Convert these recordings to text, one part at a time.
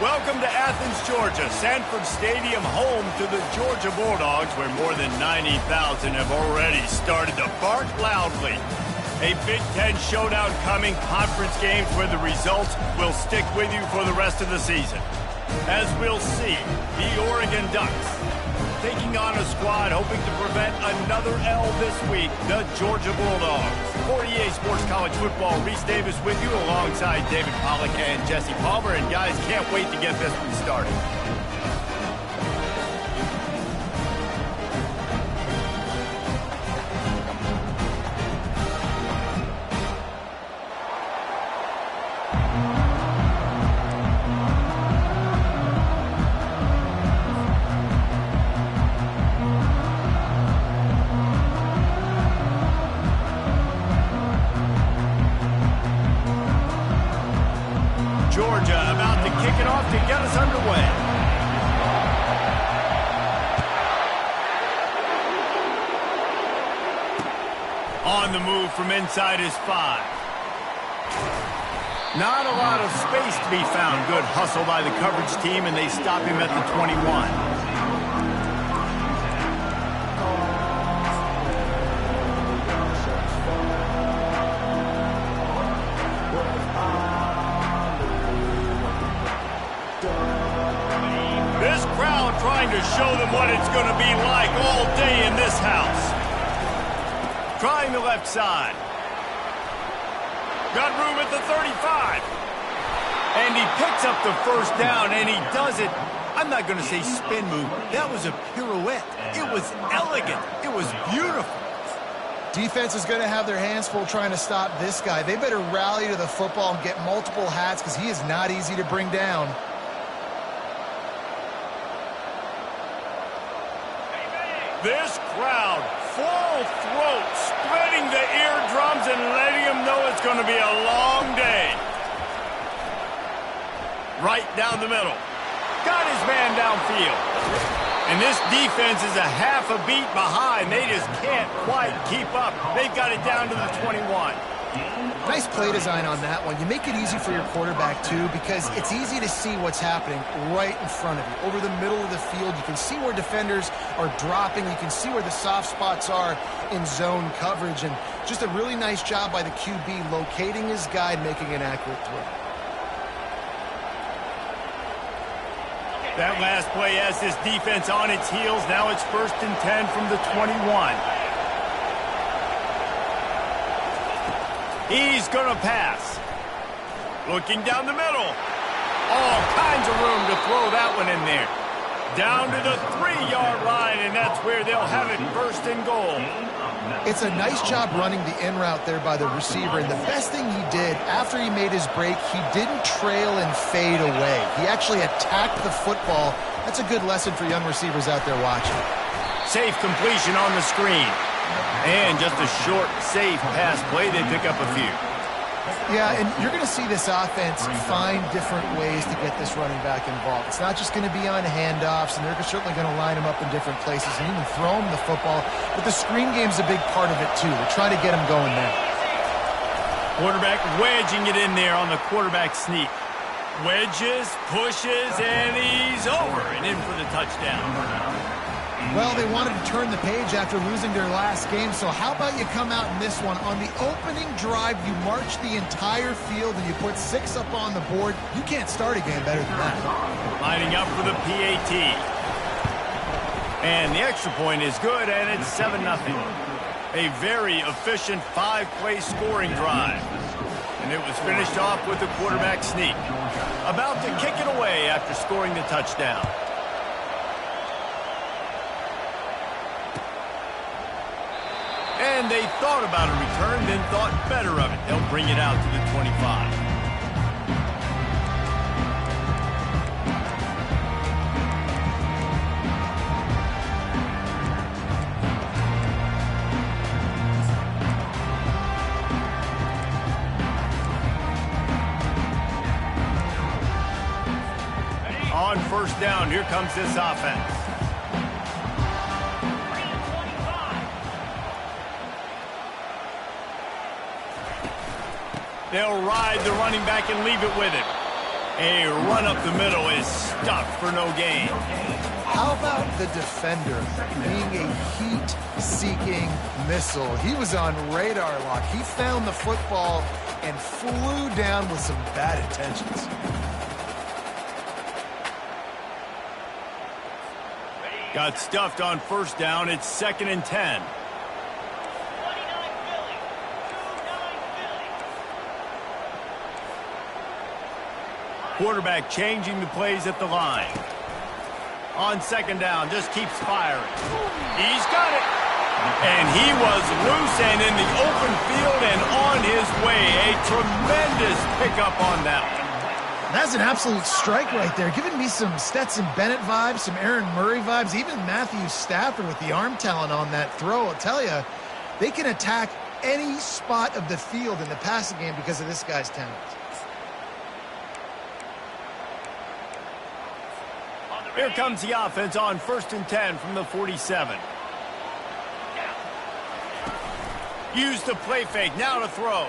Welcome to Athens, Georgia, Sanford Stadium, home to the Georgia Bulldogs, where more than 90,000 have already started to bark loudly. A Big Ten showdown coming, conference games where the results will stick with you for the rest of the season. As we'll see, the Oregon Ducks taking on a squad hoping to prevent another L this week, the Georgia Bulldogs. For EA Sports College Football, Reese Davis with you alongside David Pollack and Jesse Palmer. And guys, can't wait to get this one started. Georgia about to kick it off to get us underway. On the move from inside his 5. Not a lot of space to be found. Good hustle by the coverage team, and they stop him at the 21. This crowd trying to show them what it's going to be like all day in this house. Trying the left side. Got room at the 35. And he picks up the first down, and he does it. I'm not going to say spin move. That was a pirouette. It was elegant. It was beautiful. Defense is going to have their hands full trying to stop this guy. They better rally to the football and get multiple hats because he is not easy to bring down. This crowd, full throat, spreading the eardrums and letting them know it's going to be a long day. Right down the middle. Got his man downfield. And this defense is a half a beat behind. They just can't quite keep up. They've got it down to the 21. Nice play design on that one. You make it easy for your quarterback, too, because it's easy to see what's happening right in front of you. Over the middle of the field, you can see where defenders are dropping. You can see where the soft spots are in zone coverage. And just a really nice job by the QB locating his guy and making an accurate throw. That last play has this defense on its heels. Now it's 1st and 10 from the 21. He's going to pass. Looking down the middle. All kinds of room to throw that one in there. Down to the 3-yard line, and that's where they'll have it 1st and goal. It's a nice job running the in route there by the receiver, and the best thing he did after he made his break, he didn't trail and fade away. He actually attacked the football. That's a good lesson for young receivers out there watching. Safe completion on the screen. And just a short, safe pass play. They pick up a few. Yeah, and you're going to see this offense find different ways to get this running back involved. It's not just going to be on handoffs, and they're certainly going to line him up in different places and even throw him the football. But the screen game's a big part of it, too. They're trying to get him going now. Quarterback wedging it in there on the quarterback sneak. Wedges, pushes, and he's over and in for the touchdown. Well, they wanted to turn the page after losing their last game, so how about you come out in this one? On the opening drive, you march the entire field and you put 6 up on the board. You can't start a game better than that. Lining up for the PAT. And the extra point is good, and it's 7-0. A very efficient 5-play scoring drive. And it was finished off with a quarterback sneak. About to kick it away after scoring the touchdown. And they thought about a return, then thought better of it. They'll bring it out to the 25. On 1st down, here comes this offense. They'll ride the running back and leave it with him. A run up the middle is stuffed for no gain. How about the defender being a heat-seeking missile? He was on radar lock. He found the football and flew down with some bad intentions. Got stuffed on first down. It's 2nd and 10. Quarterback changing the plays at the line. On 2nd down, just keeps firing. He's got it. And he was loose and in the open field and on his way. A tremendous pickup on that one. That's an absolute strike right there. Giving me some Stetson Bennett vibes, some Aaron Murray vibes, even Matthew Stafford with the arm talent on that throw. I'll tell you, they can attack any spot of the field in the passing game because of this guy's talent. Here comes the offense on 1st and 10 from the 47. Use the play fake, now to throw.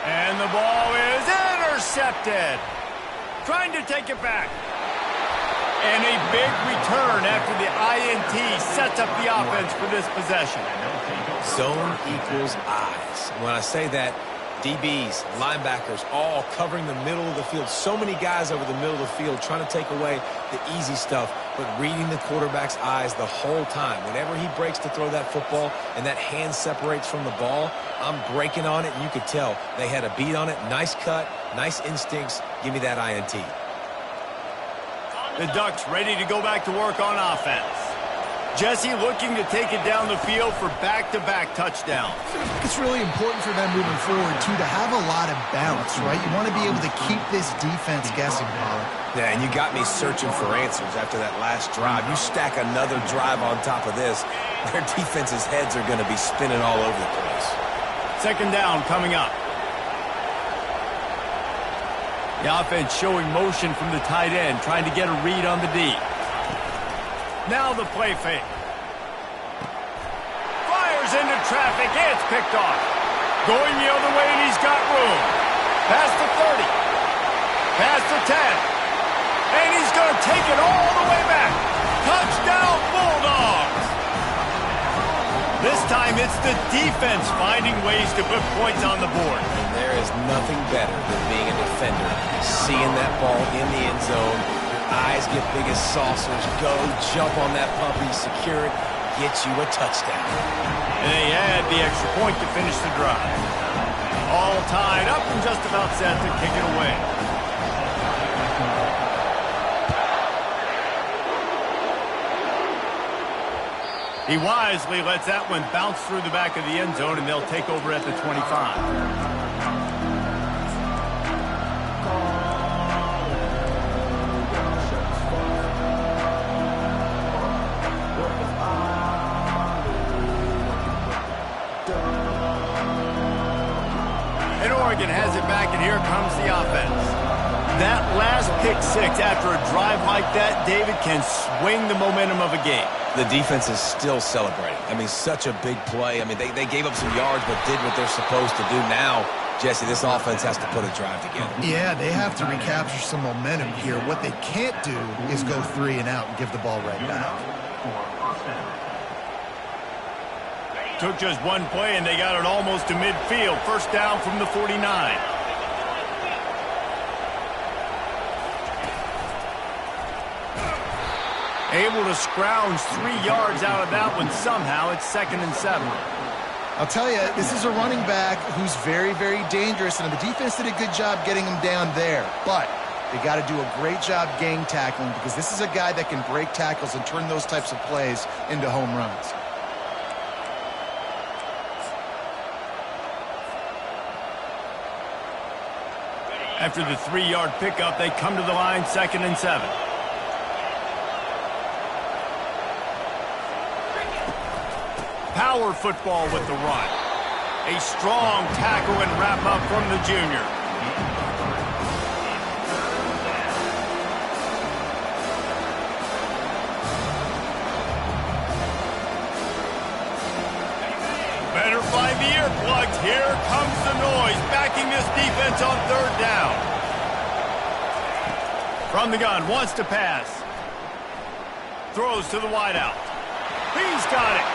And the ball is intercepted. Trying to take it back. And a big return after the INT sets up the offense for this possession. Zone equals eyes. When I say that, DBs, linebackers, all covering the middle of the field. So many guys over the middle of the field trying to take away the easy stuff, but reading the quarterback's eyes the whole time. Whenever he breaks to throw that football and that hand separates from the ball, I'm breaking on it, and you could tell they had a beat on it. Nice cut, nice instincts. Give me that INT. The Ducks ready to go back to work on offense. Jesse looking to take it down the field for back-to-back touchdowns. It's really important for them moving forward, too, to have a lot of balance, right? You want to be able to keep this defense guessing, Pollard. Yeah, and you got me searching for answers after that last drive. You stack another drive on top of this, their defense's heads are going to be spinning all over the place. 2nd down coming up. The offense showing motion from the tight end, trying to get a read on the D. Now the play fake. Fires into traffic. It's picked off. Going the other way, and he's got room. Past the 30. Past the 10. And he's going to take it all the way back. Touchdown, Bulldogs. This time it's the defense finding ways to put points on the board. And there is nothing better than being a defender, seeing that ball in the end zone. Eyes get big as saucers. Go, jump on that puppy, secure it, get you a touchdown. And they had the extra point to finish the drive. All tied up and just about set to kick it away. He wisely lets that one bounce through the back of the end zone, and they'll take over at the 25. Oregon has it back, and here comes the offense. That last pick six after a drive like that, David, can swing the momentum of a game. The defense is still celebrating. I mean, such a big play. I mean, they gave up some yards but did what they're supposed to do. Now, Jesse, this offense has to put a drive together. Yeah, they have to recapture some momentum here. What they can't do is go 3 and out and give the ball right back. Took just one play, and they got it almost to midfield. 1st down from the 49. Able to scrounge 3 yards out of that one somehow. It's 2nd and 7. I'll tell you, this is a running back who's very, very dangerous, and the defense did a good job getting him down there. But they got to do a great job gang tackling, because this is a guy that can break tackles and turn those types of plays into home runs. After the 3-yard pickup, they come to the line, 2nd and 7. Power football with the run. A strong tackle and wrap up from the junior. Better find the earplugs. Here comes the noise, backing this defense on 3rd down. From the gun, wants to pass. Throws to the wideout. He's got it.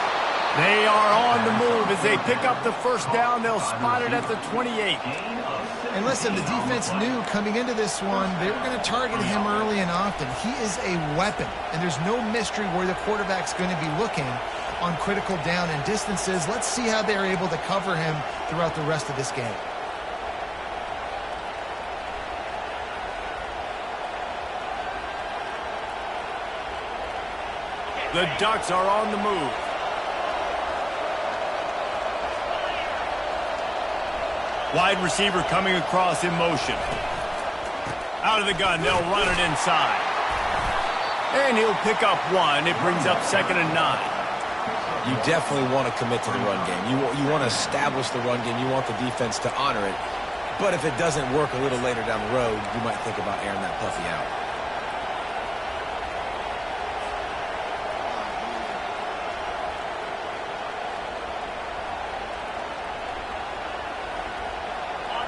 They are on the move as they pick up the first down. They'll spot it at the 28. And listen, the defense knew coming into this one, they were going to target him early and often. He is a weapon, and there's no mystery where the quarterback's going to be looking on critical down and distances. Let's see how they're able to cover him throughout the rest of this game. The Ducks are on the move. Wide receiver coming across in motion. Out of the gun, they'll run it inside. And he'll pick up one. It brings up 2nd and 9. You definitely want to commit to the run game. You want to establish the run game. You want the defense to honor it. But if it doesn't work a little later down the road, you might think about airing that puppy out.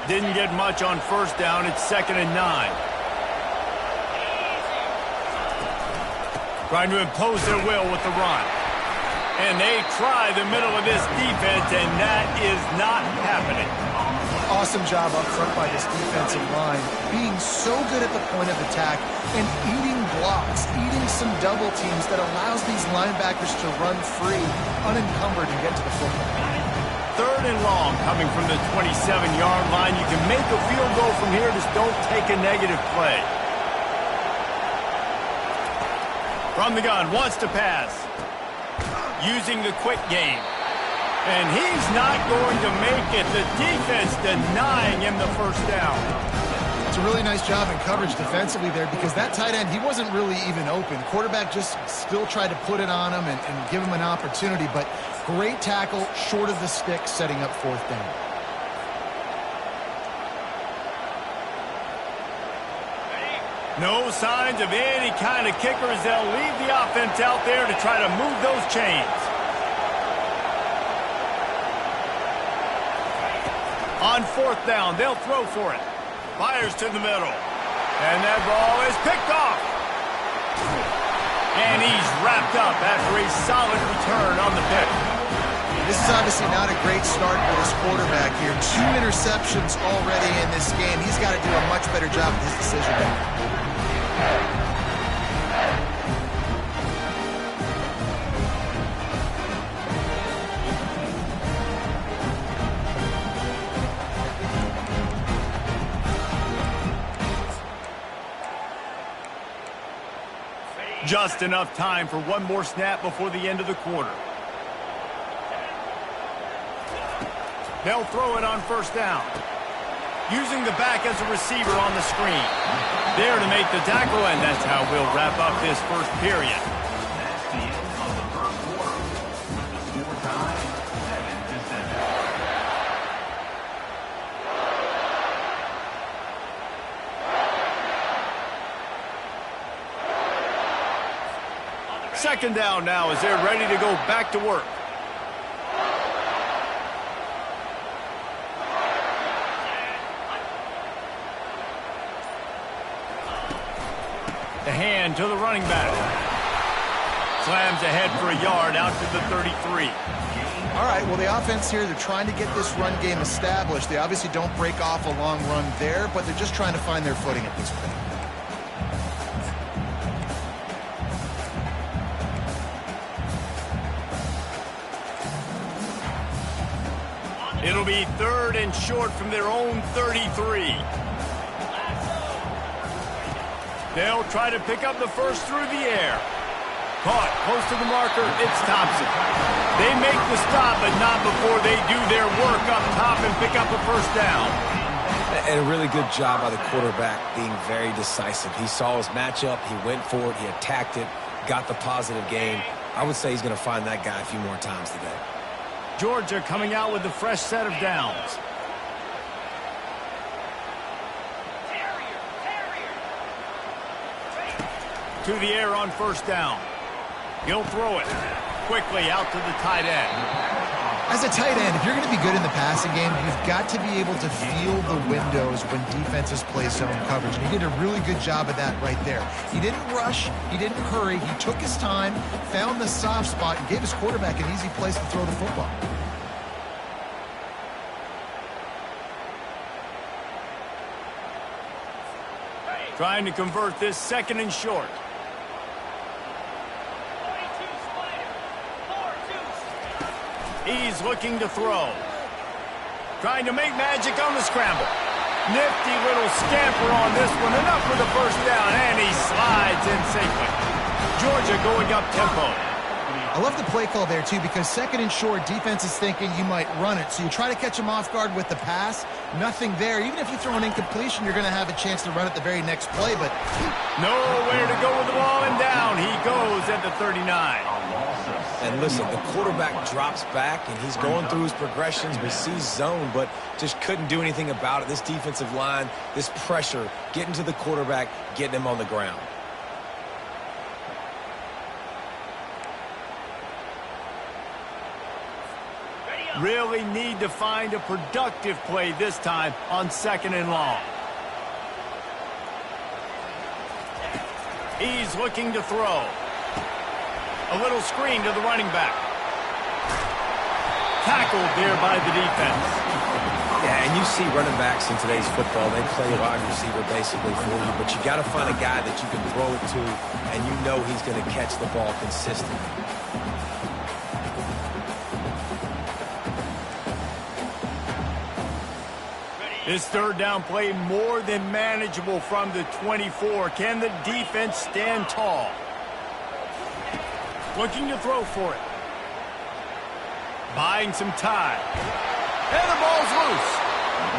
Didn't get much on first down. It's 2nd and 9. Trying to impose their will with the run. And they try the middle of this defense, and that is not happening. Awesome job up front by this defensive line, being so good at the point of attack and eating blocks, eating some double teams that allows these linebackers to run free, unencumbered, and get to the football. 3rd and long coming from the 27-yard line. You can make a field goal from here, just don't take a negative play. From the gun, wants to pass. Using the quick game. And he's not going to make it. The defense denying him the first down. It's a really nice job in coverage defensively there because that tight end, he wasn't really even open. Quarterback just still tried to put it on him and give him an opportunity, but great tackle, short of the stick, setting up 4th down. No signs of any kind of kickers. They'll leave the offense out there to try to move those chains. On 4th down, they'll throw for it. Fires to the middle. And that ball is picked off. And he's wrapped up after a solid return on the pick. This is obviously not a great start for this quarterback here. 2 interceptions already in this game. He's got to do a much better job with his decision making. Just enough time for one more snap before the end of the quarter. They'll throw it on 1st down. Using the back as a receiver on the screen. There to make the tackle, and that's how we'll wrap up this first period. Second down now as they're ready to go back to work. The hand to the running back. Slams ahead for a yard out to the 33. All right, well, the offense here, they're trying to get this run game established. They obviously don't break off a long run there, but they're just trying to find their footing at this point. It'll be 3rd and short from their own 33. They'll try to pick up the first through the air. Caught close to the marker. It's Thompson. They make the stop, but not before they do their work up top and pick up a first down. And a really good job by the quarterback being very decisive. He saw his matchup. He went for it. He attacked it. Got the positive gain. I would say he's going to find that guy a few more times today. Georgia coming out with a fresh set of downs. To the air on 1st down. He'll throw it quickly out to the tight end. As a tight end, if you're going to be good in the passing game, you've got to be able to feel the windows when defenses play zone coverage. And he did a really good job of that right there. He didn't rush. He didn't hurry. He took his time, found the soft spot, and gave his quarterback an easy place to throw the football. Trying to convert this 2nd and short. He's looking to throw. Trying to make magic on the scramble. Nifty little scamper on this one. Enough for the first down, and he slides in safely. Georgia going up tempo. I love the play call there, too, because 2nd and short, defense is thinking you might run it. So you try to catch him off guard with the pass. Nothing there. Even if you throw an incompletion, you're going to have a chance to run it the very next play, but nowhere to go with the ball, and down he goes at the 39. And listen, the quarterback drops back, and he's going through his progressions. We see zone, but just couldn't do anything about it. This defensive line, this pressure, getting to the quarterback, getting him on the ground. Really need to find a productive play this time on 2nd and long. He's looking to throw. A little screen to the running back. Tackled there by the defense. Yeah, and you see running backs in today's football, they play wide receiver basically for you, but you got to find a guy that you can throw it to, and you know he's going to catch the ball consistently. This 3rd down play more than manageable from the 24. Can the defense stand tall? Looking to throw for it. Buying some time. And the ball's loose.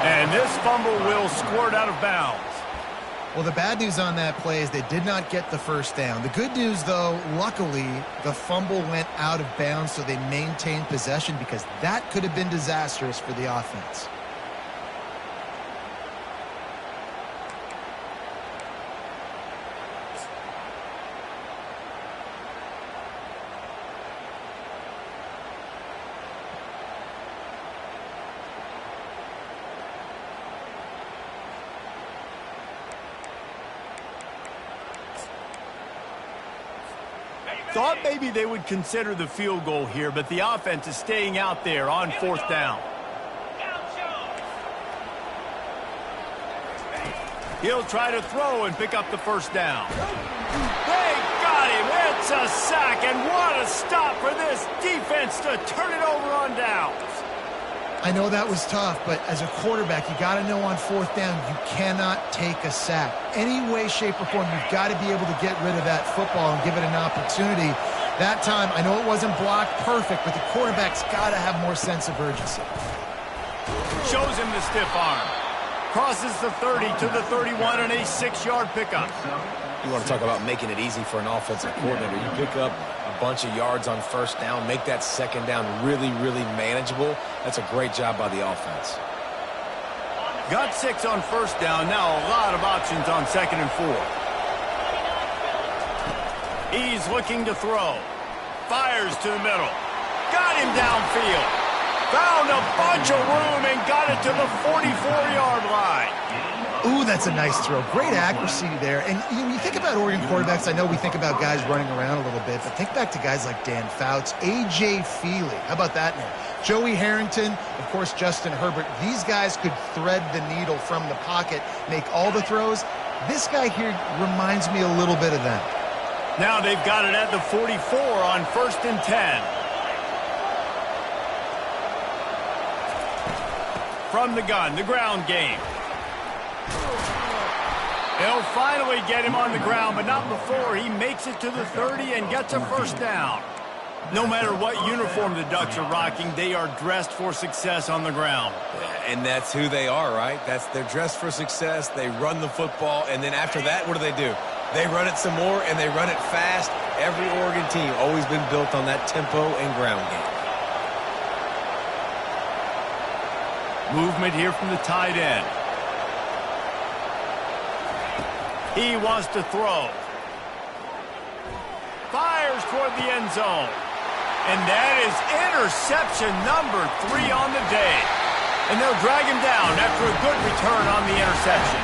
And this fumble will squirt out of bounds. well, the bad news on that play is they did not get the first down. The good news, though, luckily, the fumble went out of bounds, so they maintained possession because that could have been disastrous for the offense. Thought maybe they would consider the field goal here, but the offense is staying out there on 4th down. He'll try to throw and pick up the first down. They got him. It's a sack, and what a stop for this defense to turn it over on downs. I know that was tough, but as a quarterback, you got to know on 4th down, you cannot take a sack. Any way, shape, or form, you've got to be able to get rid of that football and give it an opportunity. That time, I know it wasn't blocked perfect, but the quarterback's got to have more sense of urgency. Shows him the stiff arm. Crosses the 30 to the 31 and a 6-yard pickup. You want to talk about making it easy for an offensive coordinator. You pick up a bunch of yards on 1st down, make that 2nd down really, really manageable. That's a great job by the offense. Got 6 on 1st down. Now a lot of options on 2nd and 4th. He's looking to throw. Fires to the middle. Got him downfield. Found a bunch of room and got it to the 44-yard line. Ooh, that's a nice throw. Great accuracy there. And when you think about Oregon quarterbacks, I know we think about guys running around a little bit, but think back to guys like Dan Fouts, A.J. Feely. How about that name? Joey Harrington, of course, Justin Herbert. These guys could thread the needle from the pocket, make all the throws. This guy here reminds me a little bit of them. Now they've got it at the 44 on 1st and 10. From the gun, the ground game. They'll finally get him on the ground, but not before he makes it to the 30 and gets a 1st down. No matter what uniform the Ducks are rocking, they are dressed for success on the ground. And that's who they are, right? They're dressed for success. They run the football, and then after that, what do? They run it some more, and they run it fast. Every Oregon team always been built on that tempo and ground game. Movement here from the tight end. He wants to throw. Fires toward the end zone. And that is interception number 3 on the day. And they'll drag him down after a good return on the interception.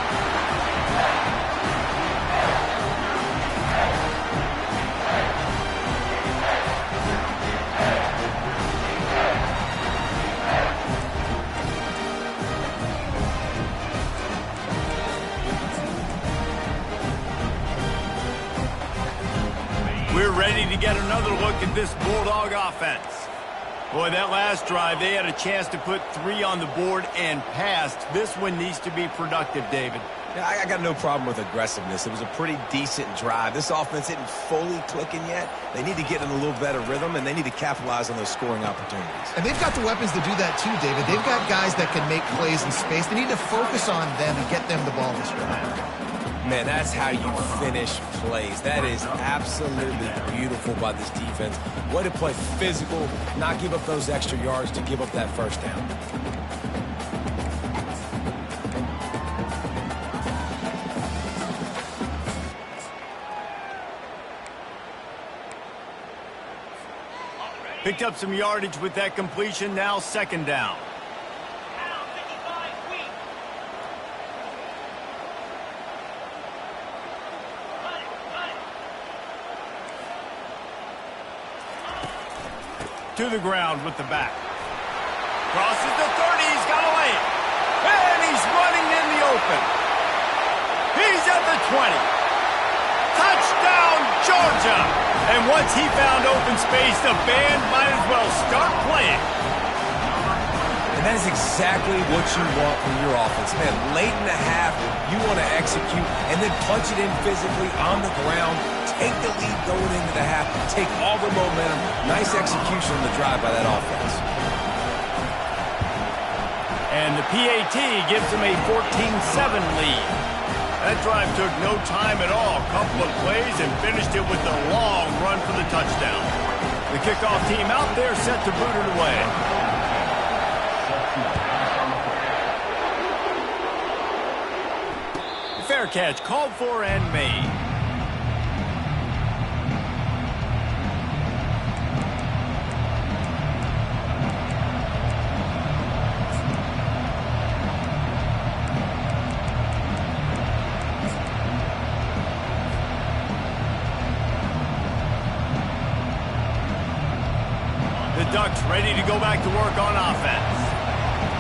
We're ready to get another look at this Bulldog offense. Boy, that last drive, they had a chance to put 3 on the board and passed. This one needs to be productive, David. Yeah, I got no problem with aggressiveness. It was a pretty decent drive. This offense isn't fully clicking yet. They need to get in a little better rhythm, and they need to capitalize on those scoring opportunities. And they've got the weapons to do that too, David. They've got guys that can make plays in space. They need to focus on them and get them the ball this drive. Man, that's how you finish plays. That is absolutely beautiful by this defense. Way to play physical, not give up those extra yards to give up that first down. Picked up some yardage with that completion. Now 2nd down. To the ground with the back. Crosses the 30. He's got a lane. And he's running in the open. He's at the 20. Touchdown, Georgia. And once he found open space, the band might as well start playing. And that is exactly what you want from your offense. Man, late in the half, you want to execute and then punch it in physically on the ground. Take the lead going into the half. Take all the momentum. Nice execution on the drive by that offense. And the PAT gives them a 14-7 lead. That drive took no time at all. Couple of plays and finished it with a long run for the touchdown. The kickoff team out there set to boot it away. Fair catch called for and made. The Ducks ready to go back to work on offense.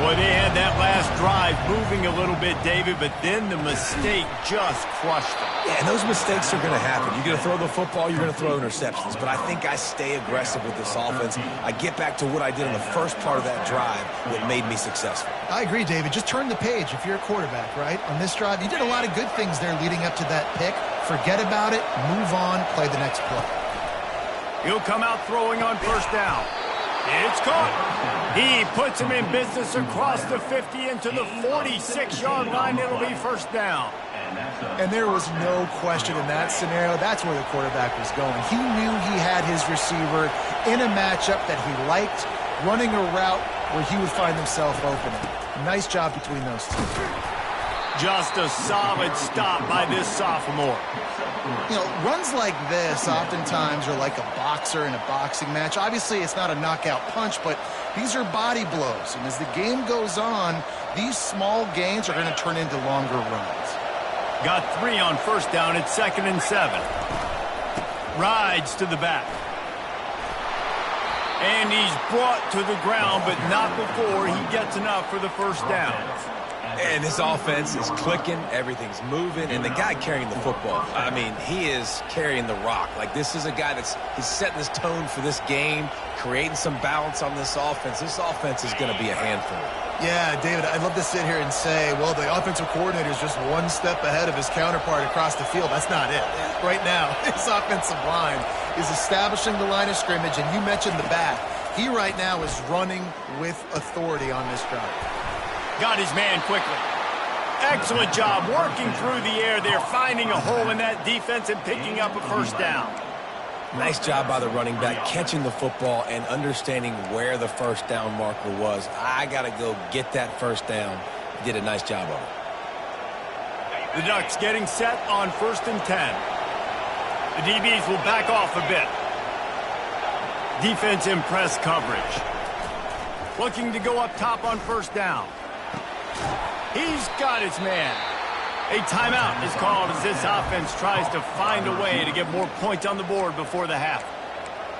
Boy, they had that last drive moving a little bit, David, but then the mistake just crushed them. Yeah, and those mistakes are going to happen. You're going to throw the football, you're going to throw interceptions. But I think I stay aggressive with this offense. I get back to what I did in the first part of that drive that made me successful. I agree, David. Just turn the page if you're a quarterback, right? On this drive, you did a lot of good things there leading up to that pick. Forget about it, move on, play the next play. He'll come out throwing on 1st down. It's caught. He puts him in business across the 50 into the 46-yard line. It'll be 1st down. And there was no question in that scenario. That's where the quarterback was going. He knew he had his receiver in a matchup that he liked, running a route where he would find himself opening. Nice job between those two. Just a solid stop by this sophomore. You know, runs like this oftentimes are like a boxer in a boxing match. Obviously, it's not a knockout punch, but these are body blows. And as the game goes on, these small gains are going to turn into longer runs. Got 3 on 1st down. It's 2nd and 7. Rides to the back. And he's brought to the ground, but not before he gets enough for the 1st down. And this offense is clicking, everything's moving, and the guy carrying the football, I mean, he is carrying the rock. Like, this is a guy he's setting this tone for this game, creating some balance on this offense. This offense is going to be a handful. Yeah, David, I'd love to sit here and say, well, the offensive coordinator is just one step ahead of his counterpart across the field. That's not it. Right now, his offensive line is establishing the line of scrimmage, and you mentioned the back. He right now is running with authority on this drive. Got his man quickly. Excellent job working through the air there, finding a hole in that defense and picking up a 1st down. Nice job by the running back, catching the football and understanding where the 1st down marker was. I got to go get that 1st down. He did a nice job of it. The Ducks getting set on 1st and 10. The DBs will back off a bit. Defense in press coverage. Looking to go up top on first down. He's got his man. A timeout is called as this offense tries to find a way to get more points on the board before the half.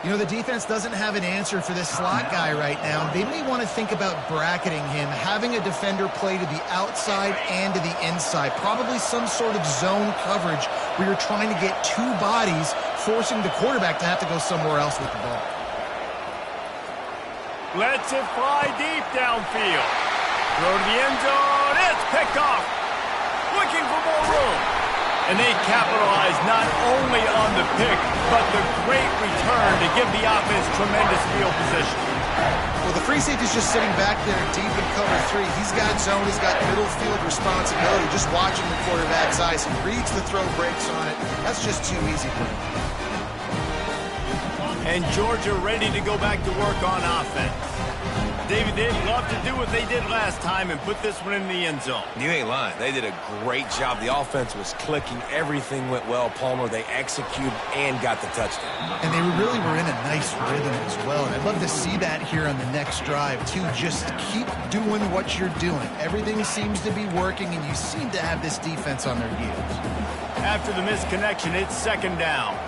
You know, the defense doesn't have an answer for this slot guy right now. They may want to think about bracketing him, having a defender play to the outside and to the inside. Probably some sort of zone coverage where you're trying to get two bodies, forcing the quarterback to have to go somewhere else with the ball. Lets it fly deep downfield. Throw to the end zone. It's picked off. Looking for more room. And they capitalize not only on the pick, but the great return to give the offense tremendous field position. Well, the free safety's just sitting back there deep in cover three. He's got zone. He's got middle field responsibility. Just watching the quarterback's eyes. He reads the throw, breaks on it. That's just too easy for him. And Georgia ready to go back to work on offense. David, they'd love to do what they did last time and put this one in the end zone. You ain't lying. They did a great job. The offense was clicking. Everything went well, Palmer. They executed and got the touchdown. And they really were in a nice rhythm as well. And I'd love to see that here on the next drive, too. Just keep doing what you're doing. Everything seems to be working, and you seem to have this defense on their heels. After the missed connection, it's second down.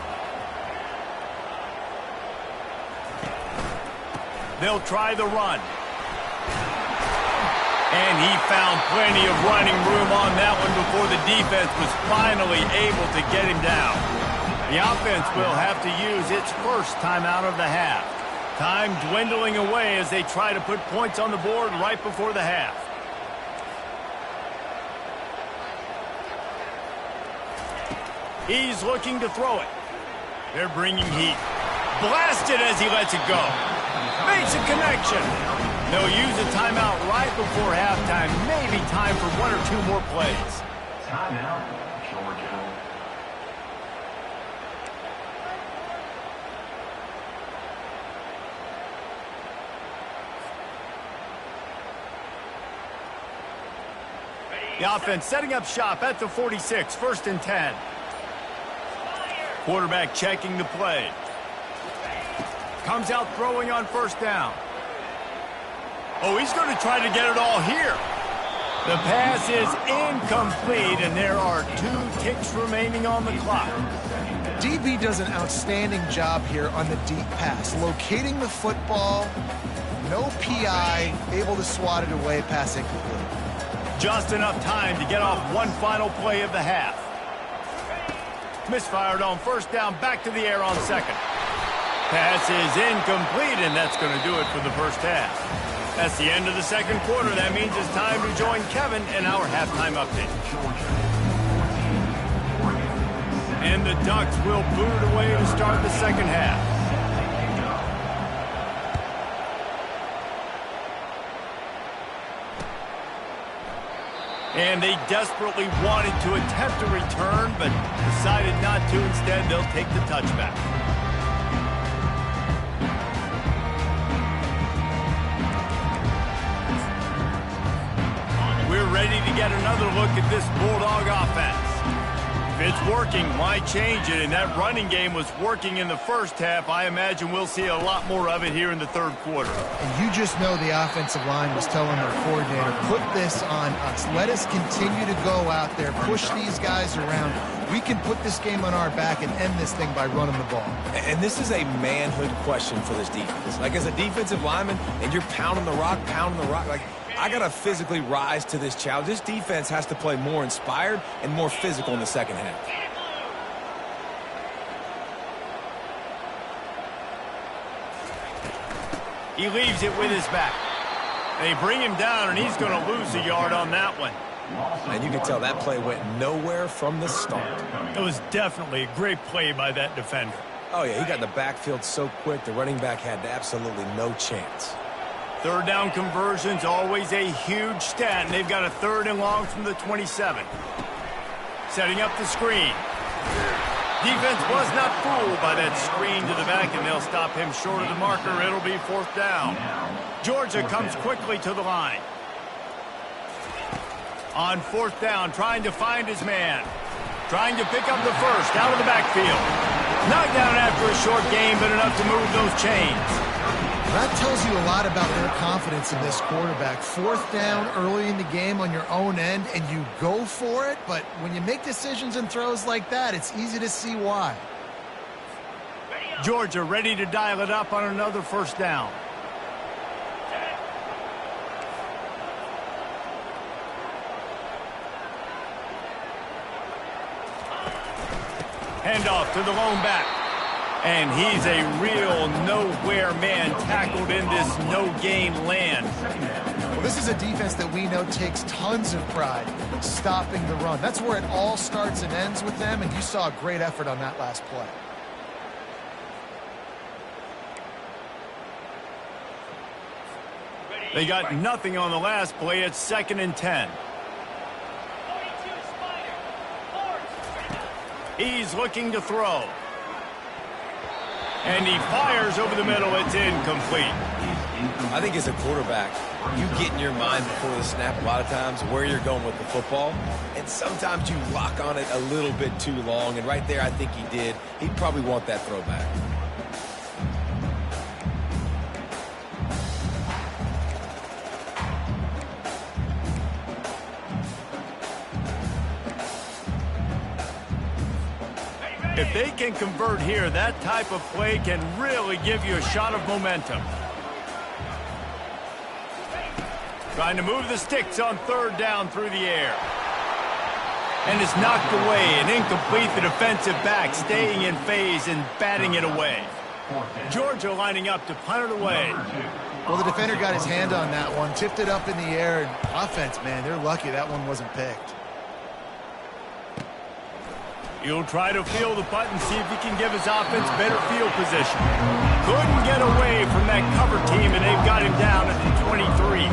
They'll try the run. And he found plenty of running room on that one before the defense was finally able to get him down. The offense will have to use its first timeout of the half. Time dwindling away as they try to put points on the board right before the half. He's looking to throw it. They're bringing heat. Blasted as he lets it go. Makes a connection. They'll use a timeout right before halftime. Maybe time for one or two more plays. Timeout, Georgia. The offense setting up shop at the 46, 1st and 10. Quarterback checking the play. Comes out throwing on first down. Oh, he's going to try to get it all here. The pass is incomplete, and there are 2 ticks remaining on the clock. DB does an outstanding job here on the deep pass. Locating the football, no PI, able to swat it away, pass incomplete. Just enough time to get off one final play of the half. Misfired on first down, back to the air on second. Pass is incomplete, and that's going to do it for the first half. That's the end of the second quarter. That means it's time to join Kevin in our halftime update. And the Ducks will boot it away to start the second half. And they desperately wanted to attempt a return, but decided not to. Instead, they'll take the touchback. We're ready to get another look at this Bulldog offense. If it's working, why change it? And that running game was working in the first half. I imagine we'll see a lot more of it here in the third quarter. And you just know the offensive line was telling their coordinator, put this on us. Let us continue to go out there, push these guys around. We can put this game on our back and end this thing by running the ball. And this is a manhood question for this defense. Like, as a defensive lineman, and you're pounding the rock, like, I got to physically rise to this challenge. This defense has to play more inspired and more physical in the second half. He leaves it with his back. They bring him down, and he's going to lose a yard on that one. And you can tell that play went nowhere from the start. It was definitely a great play by that defender. Oh, yeah, he got in the backfield so quick, the running back had absolutely no chance. Third down conversion's always a huge stat, and they've got a 3rd and long from the 27. Setting up the screen. Defense was not fooled by that screen to the back, and they'll stop him short of the marker. It'll be 4th down. Georgia comes quickly to the line. On 4th down, trying to find his man. Trying to pick up the first out of the backfield. Knocked down after a short game, but enough to move those chains. That tells you a lot about their confidence in this quarterback. 4th down early in the game on your own end, and you go for it, but when you make decisions and throws like that, it's easy to see why. Georgia ready to dial it up on another 1st down. Handoff to the lone back. And he's a real nowhere man tackled in this no-gain land. Well, this is a defense that we know takes tons of pride stopping the run. That's where it all starts and ends with them, and you saw a great effort on that last play. They got nothing on the last play. It's 2nd and 10. He's looking to throw. And he fires over the middle. It's incomplete. I think as a quarterback, you get in your mind before the snap a lot of times where you're going with the football. And sometimes you lock on it a little bit too long. And right there, I think he did. He'd probably want that throwback. If they can convert here, that type of play can really give you a shot of momentum. Trying to move the sticks on 3rd down through the air. And it's knocked away and incomplete. The defensive back staying in phase and batting it away. Georgia lining up to punt it away. Well, the defender got his hand on that one, tipped it up in the air, and offense, man, they're lucky that one wasn't picked. He'll try to feel the punt and see if he can give his offense better field position. Couldn't get away from that cover team, and they've got him down at the 23.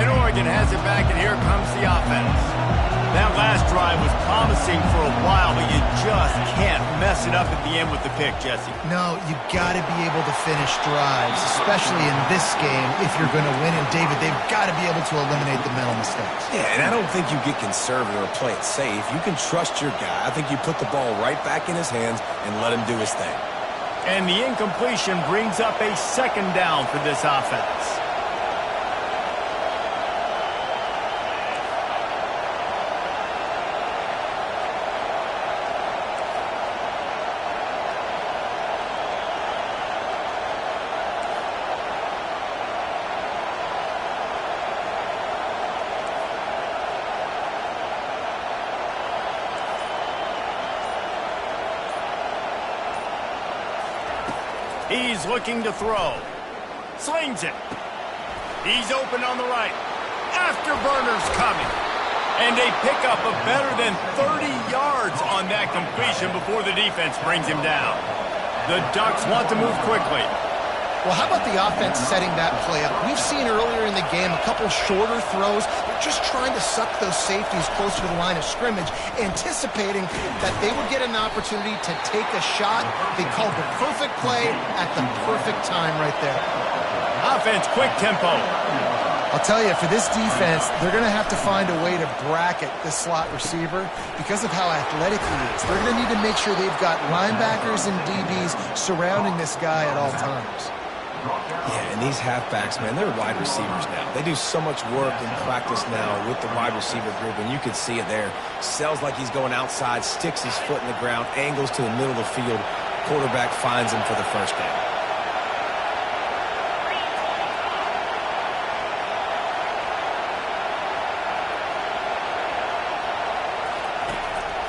And Oregon has it back, and here comes the offense. That last drive was promising for a while, but you just can't mess it up at the end with the pick, Jesse. No, you got to be able to finish drives, especially in this game if you're going to win. And, David, they've got to be able to eliminate the mental mistakes. Yeah, and I don't think you get conservative or play it safe. You can trust your guy. I think you put the ball right back in his hands and let him do his thing. And the incompletion brings up a 2nd down for this offense. He's looking to throw. Slings it. He's open on the right. Afterburner's coming. And they pick up a better than 30 yards on that completion before the defense brings him down. The Ducks want to move quickly. Well, how about the offense setting that play up? We've seen earlier in the game a couple shorter throws. They're just trying to suck those safeties closer to the line of scrimmage, anticipating that they would get an opportunity to take a shot. They called the perfect play at the perfect time right there. Offense, quick tempo. I'll tell you, for this defense, they're going to have to find a way to bracket this slot receiver because of how athletic he is. They're going to need to make sure they've got linebackers and DBs surrounding this guy at all times. Yeah, and these halfbacks, man, they're wide receivers now. They do so much work in practice now with the wide receiver group, and you can see it there. Sells like he's going outside, sticks his foot in the ground, angles to the middle of the field. Quarterback finds him for the 1st down.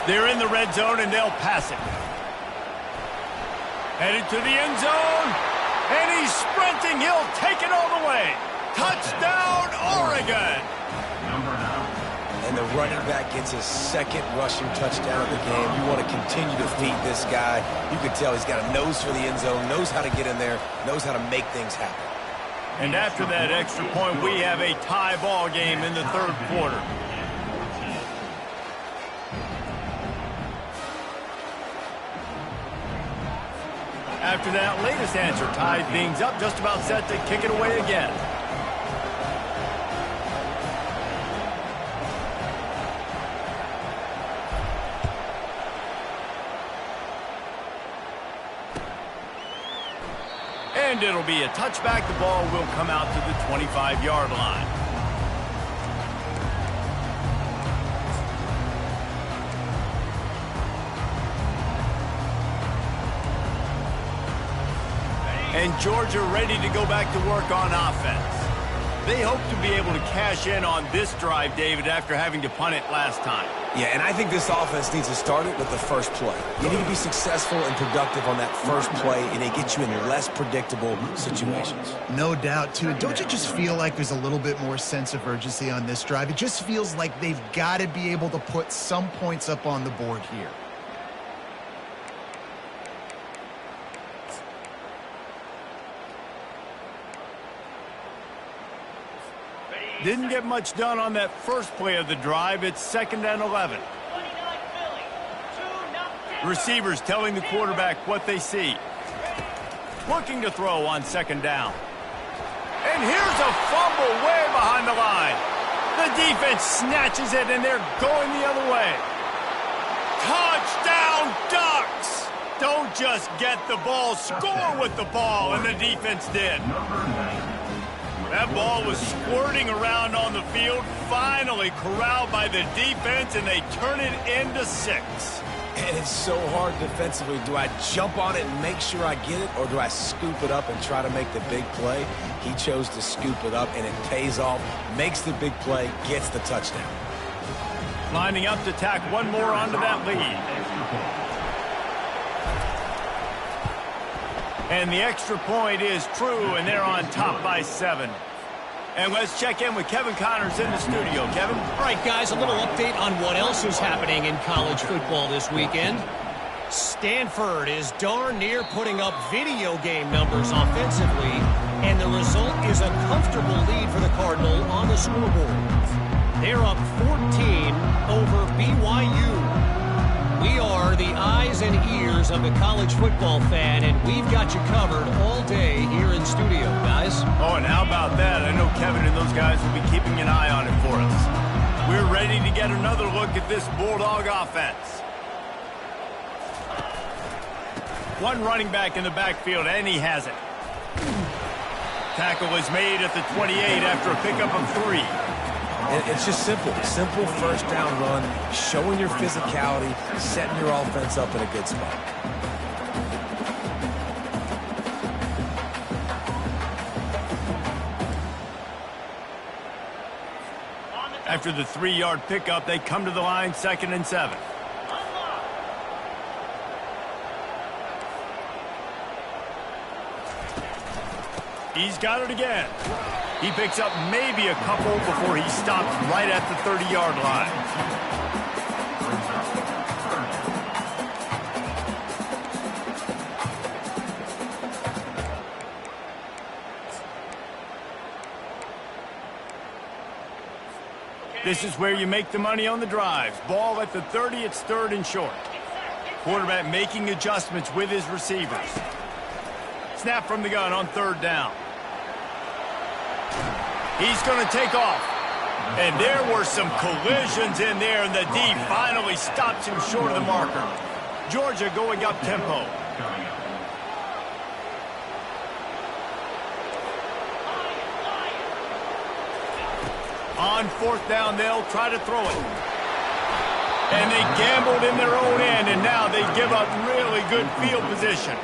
They're in the red zone, and they'll pass it. Headed to the end zone. And he's sprinting. He'll take it all the way. Touchdown, Oregon. And the running back gets his 2nd rushing touchdown of the game. You want to continue to feed this guy. You can tell he's got a nose for the end zone, knows how to get in there, knows how to make things happen. And after that extra point, we have a tie ball game in the 3rd quarter. After that latest answer, tied things up, just about set to kick it away again. And it'll be a touchback. The ball will come out to the 25-yard line. And Georgia ready to go back to work on offense. They hope to be able to cash in on this drive, David, after having to punt it last time. Yeah, and I think this offense needs to start it with the first play. You need to be successful and productive on that first play, and it gets you in less predictable situations. No doubt, too. Don't you just feel like there's a little bit more sense of urgency on this drive? It just feels like they've got to be able to put some points up on the board here. Didn't get much done on that first play of the drive. It's 2nd and 11. Receivers telling the quarterback what they see. Looking to throw on 2nd down. And here's a fumble way behind the line. The defense snatches it, and they're going the other way. Touchdown, Ducks! Don't just get the ball, score with the ball, and the defense did. That ball was squirting around on the field, finally corralled by the defense, and they turn it into 6. And it's so hard defensively. Do I jump on it and make sure I get it, or do I scoop it up and try to make the big play? He chose to scoop it up, and it pays off, makes the big play, gets the touchdown. Lining up to tack one more onto that lead. And the extra point is true, and they're on top by 7. And let's check in with Kevin Connors in the studio. Kevin? All right, guys, a little update on what else is happening in college football this weekend. Stanford is darn near putting up video game numbers offensively, and the result is a comfortable lead for the Cardinal on the scoreboard. They're up 14 over BYU. We are the eyes and ears of the college football fan, and we've got you covered all day here in studio, guys. Oh, and how about that? I know Kevin and those guys will be keeping an eye on it for us. We're ready to get another look at this Bulldog offense. One running back in the backfield, and he has it. Tackle is made at the 28 after a pickup of 3. It's just simple. Simple first down run, showing your physicality, setting your offense up in a good spot. After the 3-yard pickup, they come to the line 2nd and 7. He's got it again. He picks up maybe a couple before he stops right at the 30-yard line. This is where you make the money on the drives. Ball at the 30, it's 3rd and short. Quarterback making adjustments with his receivers. Snap from the gun on 3rd down. He's going to take off. And there were some collisions in there, and the D finally stops him short of the marker. Georgia going up tempo. On 4th down, they'll try to throw it. And they gambled in their own end, and now they give up really good field position.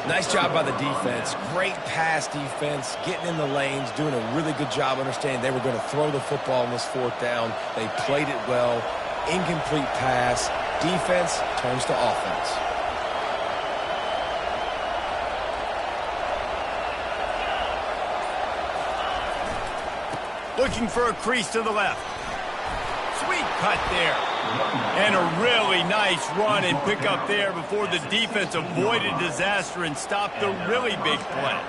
Nice job by the defense. Great pass defense, getting in the lanes, doing a really good job understanding they were going to throw the football on this 4th down. They played it well. Incomplete pass. Defense turns to offense. Looking for a crease to the left. Sweet cut there. And a really nice run and pick up there before the defense avoided disaster and stopped the really big play.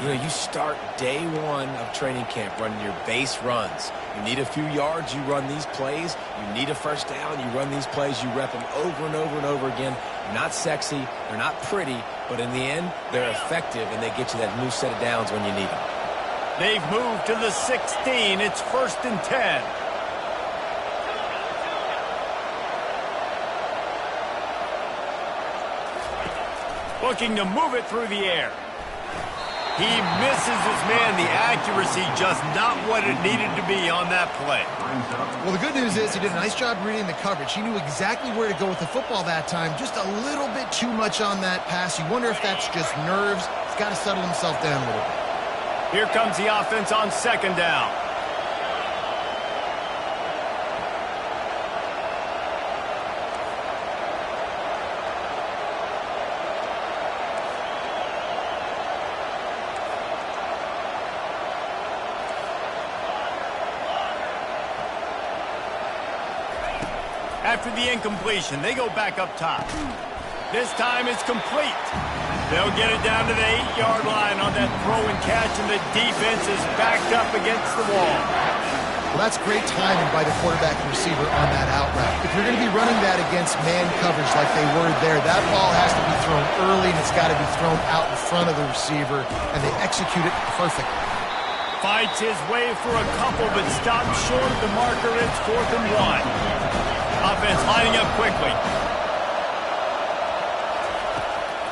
You know, you start day 1 of training camp running your base runs. You need a few yards, you run these plays. You need a first down, you run these plays. You rep them over and over and over again. They're not sexy, they're not pretty, but in the end, they're effective, and they get you that new set of downs when you need them. They've moved to the 16. It's 1st and 10. Looking to move it through the air. He misses his man. The accuracy just not what it needed to be on that play. Well, the good news is he did a nice job reading the coverage. He knew exactly where to go with the football that time. Just a little bit too much on that pass. You wonder if that's just nerves. He's got to settle himself down a little bit. Here comes the offense on second down. After the incompletion, they go back up top. This time it's complete. They'll get it down to the 8-yard line on that throw and catch, and the defense is backed up against the wall. Well, that's great timing by the quarterback and receiver on that out route. If you're going to be running that against man coverage like they were there, that ball has to be thrown early, and it's got to be thrown out in front of the receiver, and they execute it perfectly. Fights his way for a couple, but stops short of the marker. It's 4th and 1. Offense lining up quickly.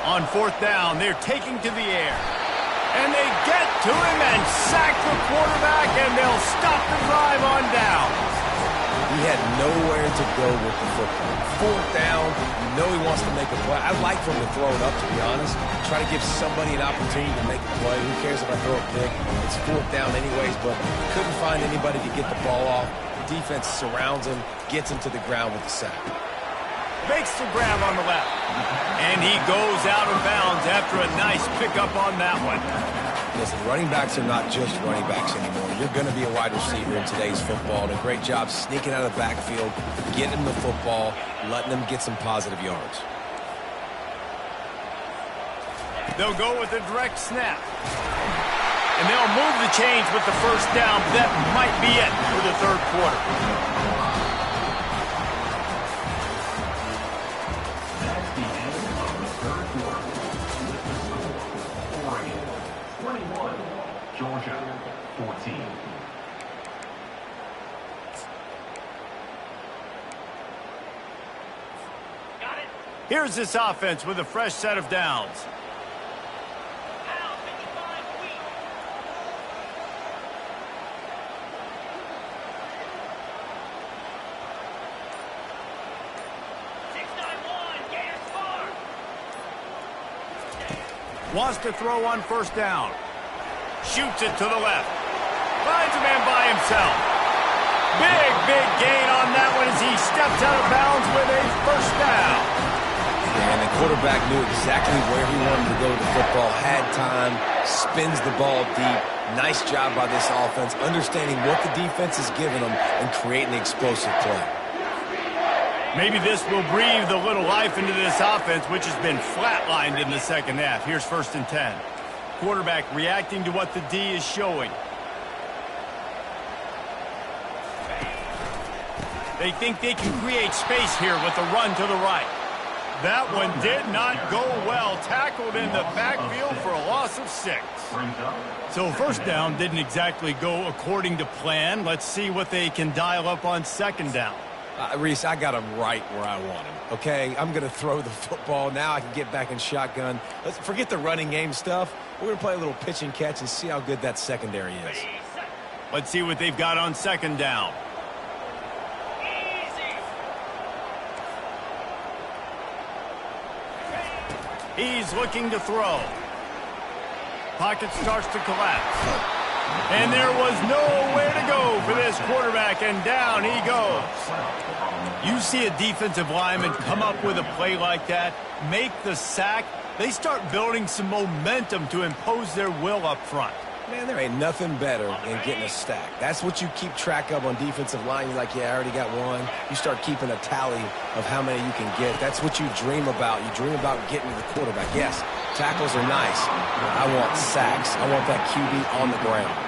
On 4th down, they're taking to the air. And they get to him and sack the quarterback, and they'll stop the drive on down. He had nowhere to go with the football. 4th down, you know he wants to make a play. I'd like for him to throw it up, to be honest. Try to give somebody an opportunity to make a play. Who cares if I throw a pick? It's 4th down anyways, but couldn't find anybody to get the ball off. Defense surrounds him, gets him to the ground with the sack. Makes the grab on the left. And he goes out of bounds after a nice pickup on that one. Listen, running backs are not just running backs anymore. You're going to be a wide receiver in today's football. And a great job sneaking out of the backfield, getting him the football, letting him get some positive yards. They'll go with a direct snap. And they'll move the chains with the first down. That might be it for the third quarter. That's the end of the third quarter. Oregon, 21. Georgia, 14. Here's this offense with a fresh set of downs. Wants to throw on first down. Shoots it to the left. Finds a man by himself. Big gain on that one as he steps out of bounds with a first down. And the quarterback knew exactly where he wanted to go with the football, had time, spins the ball deep. Nice job by this offense, understanding what the defense is giving them and creating the explosive play. Maybe this will breathe a little life into this offense, which has been flatlined in the second half. Here's 1st and 10. Quarterback reacting to what the D is showing. They think they can create space here with a run to the right. That one did not go well. Tackled in the backfield for a loss of 6. So first down didn't exactly go according to plan. Let's see what they can dial up on second down. Reese, I got him right where I want him, okay? I'm going to throw the football. Now I can get back in shotgun. Let's forget the running game stuff. We're going to play a little pitch and catch and see how good that secondary is. Let's see what they've got on second down. He's looking to throw. Pocket starts to collapse. And there was nowhere to go for this quarterback, and down he goes. You see a defensive lineman come up with a play like that, make the sack, they start building some momentum to impose their will up front. Man, there ain't nothing better than getting a stack. That's what you keep track of on defensive line. You're like, yeah, I already got one. You start keeping a tally of how many you can get. That's what you dream about. You dream about getting to the quarterback. Yes, tackles are nice. I want sacks. I want that QB on the ground.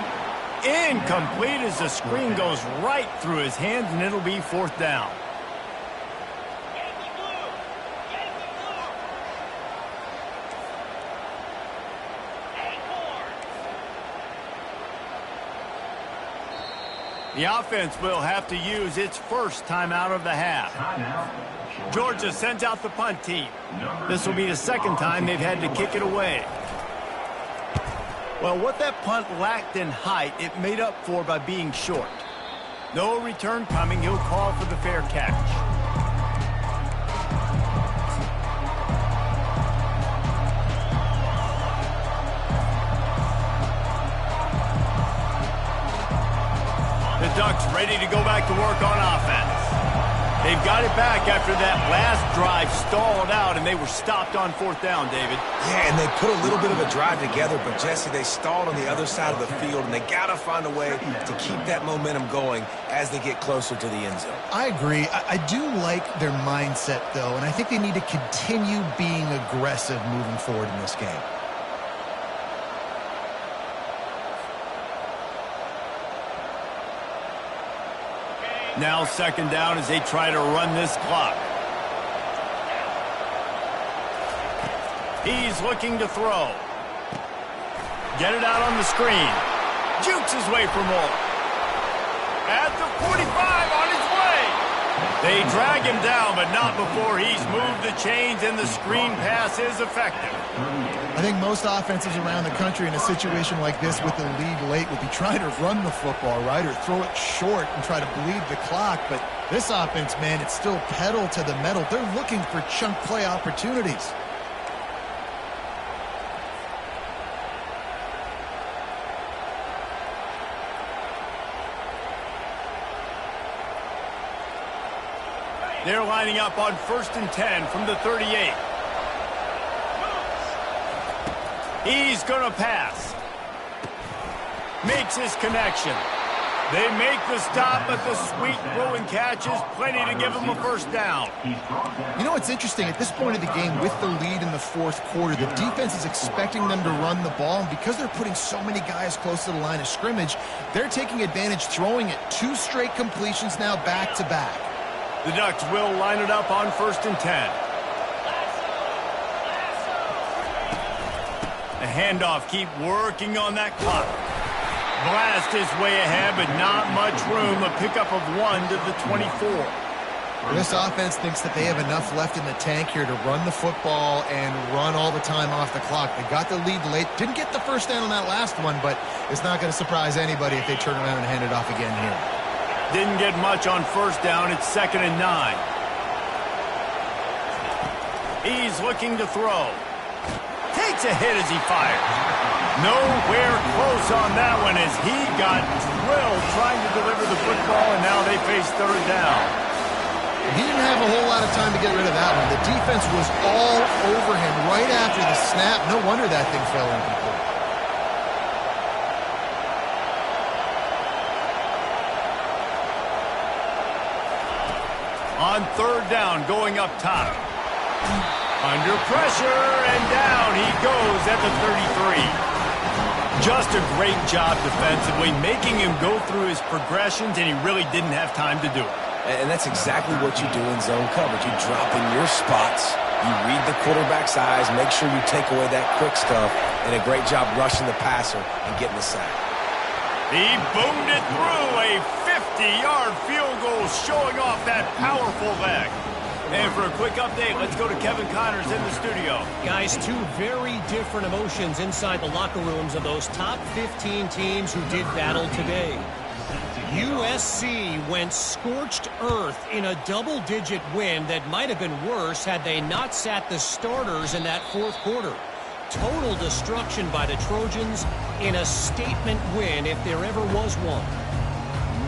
Incomplete as the screen goes right through his hands, and it'll be 4th down. The offense will have to use its first timeout of the half. Georgia sends out the punt team. This will be the second time they've had to kick it away. Well, what that punt lacked in height, it made up for by being short. No return coming. He'll call for the fair catch. The Ducks ready to go back to work on offense. They've got it back after that last drive stalled out, and they were stopped on 4th down, David. Yeah, and they put a little bit of a drive together, but, Jesse, they stalled on the other side of the field, and they got to find a way to keep that momentum going as they get closer to the end zone. I agree. I do like their mindset, though, and I think they need to continue being aggressive moving forward in this game. Now 2nd down as they try to run this clock. He's looking to throw. Get it out on the screen. Jukes his way for more. At the 45 on his way. They drag him down, but not before he's moved the chains, and the screen pass is effective. I think most offenses around the country in a situation like this with the lead late would be trying to run the football, right, or throw it short and try to bleed the clock. But this offense, man, it's still pedal to the metal. They're looking for chunk play opportunities. They're lining up on 1st and 10 from the 38. He's going to pass. Makes his connection. They make the stop, but the sweet throw and catch is plenty to give him a 1st down. You know what's interesting? At this point of the game, with the lead in the 4th quarter, the defense is expecting them to run the ball, and because they're putting so many guys close to the line of scrimmage, they're taking advantage, throwing it 2 straight completions now back-to-back. The Ducks will line it up on 1st and 10. The handoff, keep working on that clock. Blast his way ahead, but not much room. A pickup of 1 to the 24. This offense thinks that they have enough left in the tank here to run the football and run all the time off the clock. They got the lead late. Didn't get the 1st down on that last one, but it's not going to surprise anybody if they turn around and hand it off again here. Didn't get much on 1st down. It's 2nd and 9. He's looking to throw. Takes a hit as he fires. Nowhere close on that one as he got drilled trying to deliver the football, and now they face 3rd down. He didn't have a whole lot of time to get rid of that one. The defense was all over him right after the snap. No wonder that thing fell incomplete. On 3rd down, going up top. Under pressure, and down he goes at the 33. Just a great job defensively, making him go through his progressions, and he really didn't have time to do it. And that's exactly what you do in zone coverage. You drop in your spots, you read the quarterback's eyes, make sure you take away that quick stuff, and a great job rushing the passer and getting the sack. He boomed it through a 50-yard field goal, showing off that powerful leg. And for a quick update, let's go to Kevin Connors in the studio. Guys, 2 very different emotions inside the locker rooms of those top 15 teams who did battle today. USC went scorched earth in a double-digit win that might have been worse had they not sat the starters in that 4th quarter. Total destruction by the Trojans in a statement win if there ever was one.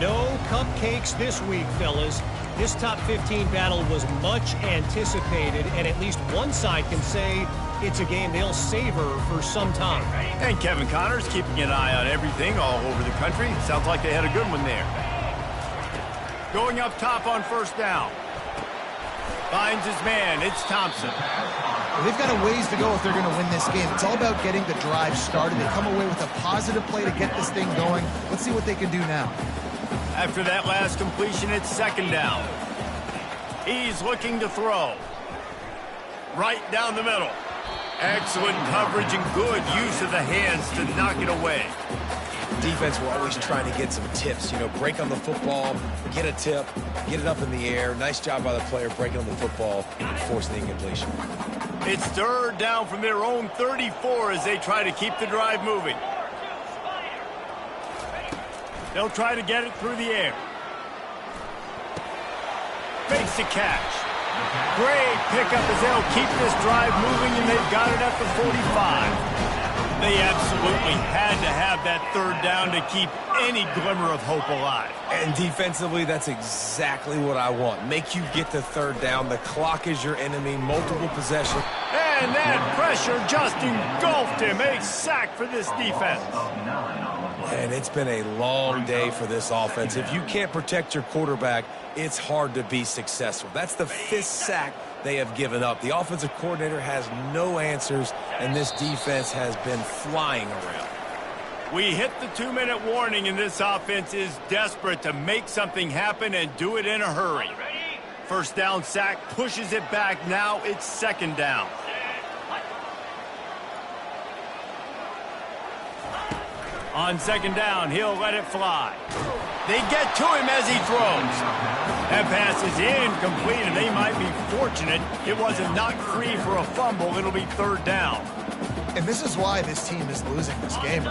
No cupcakes this week, fellas. This top 15 battle was much anticipated, and at least one side can say it's a game they'll savor for some time. And Kevin Connors keeping an eye on everything all over the country. Sounds like they had a good one there. Going up top on 1st down. Finds his man. It's Thompson. They've got a ways to go if they're going to win this game. It's all about getting the drive started. They come away with a positive play to get this thing going. Let's see what they can do now. After that last completion, it's 2nd down. He's looking to throw. Right down the middle. Excellent coverage and good use of the hands to knock it away. Defense were always trying to get some tips. You know, break on the football, get a tip, get it up in the air. Nice job by the player breaking on the football and forcing the incompletion. It's 3rd down from their own 34 as they try to keep the drive moving. They'll try to get it through the air. Fakes the catch. Great pickup as they'll keep this drive moving, and they've got it at the 45. They absolutely had to have that third down to keep any glimmer of hope alive. And defensively, that's exactly what I want. Make you get the third down. The clock is your enemy. Multiple possessions. And that pressure just engulfed him. A sack for this defense. And it's been a long day for this offense. If you can't protect your quarterback, it's hard to be successful. That's the 5th sack they have given up. The offensive coordinator has no answers, and this defense has been flying around. We hit the 2-minute warning, and this offense is desperate to make something happen and do it in a hurry. First down sack pushes it back. Now it's second down. On second down, he'll let it fly. They get to him as he throws. That pass is incomplete, and they might be fortunate it wasn't knocked free for a fumble. It'll be third down. And this is why this team is losing this game.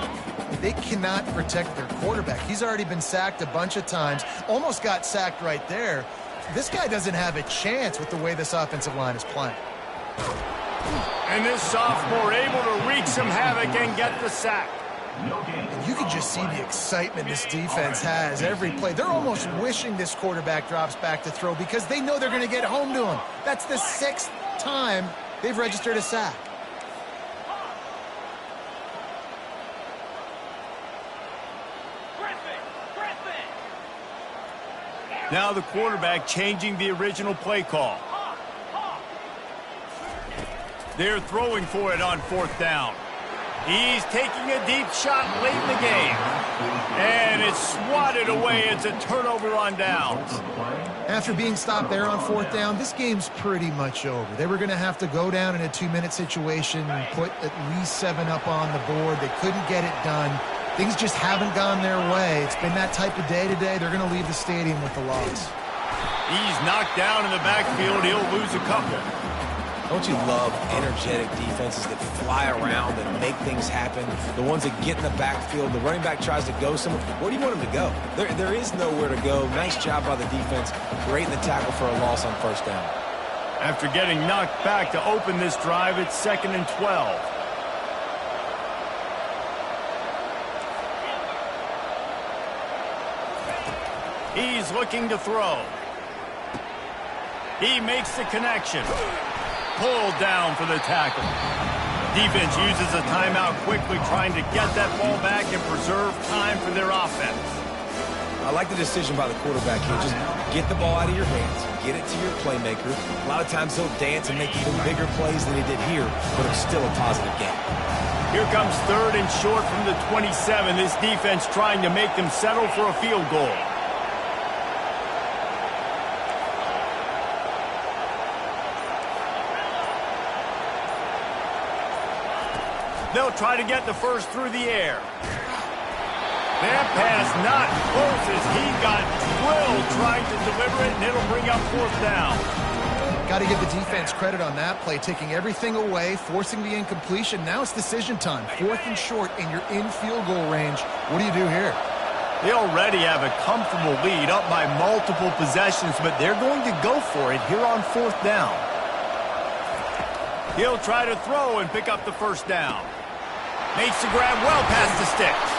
They cannot protect their quarterback. He's already been sacked a bunch of times, almost got sacked right there. This guy doesn't have a chance with the way this offensive line is playing. And this sophomore able to wreak some havoc and get the sack. And you can just see the excitement this defense has every play. They're almost wishing this quarterback drops back to throw because they know they're going to get home to him. That's the 6th time they've registered a sack. Now the quarterback changing the original play call. They're throwing for it on fourth down. He's taking a deep shot late in the game. And it's swatted away. It's a turnover on downs. After being stopped there on fourth down, this game's pretty much over. They were going to have to go down in a 2-minute situation and put at least 7 up on the board. They couldn't get it done. Things just haven't gone their way. It's been that type of day today. They're going to leave the stadium with the loss. He's knocked down in the backfield. He'll lose a couple. Don't you love energetic defenses that fly around and make things happen? The ones that get in the backfield, the running back tries to go somewhere. Where do you want him to go? There is nowhere to go. Nice job by the defense. Great in the tackle for a loss on first down. After getting knocked back to open this drive, it's 2nd and 12. He's looking to throw. He makes the connection. Pulled down for the tackle. Defense uses a timeout quickly, trying to get that ball back and preserve time for their offense. I like the decision by the quarterback here. Just get the ball out of your hands. Get it to your playmaker. A lot of times he'll dance and make even bigger plays than he did here, but it's still a positive game. Here comes 3rd and short from the 27. This defense trying to make them settle for a field goal. They'll try to get the first through the air. That pass not close as he got drilled trying to deliver it, and it'll bring up fourth down. Got to give the defense credit on that play, taking everything away, forcing the incompletion. Now it's decision time. 4th and short, and you're in field goal range. What do you do here? They already have a comfortable lead, up by multiple possessions, but they're going to go for it here on fourth down. He'll try to throw and pick up the first down. Makes the grab well past the sticks.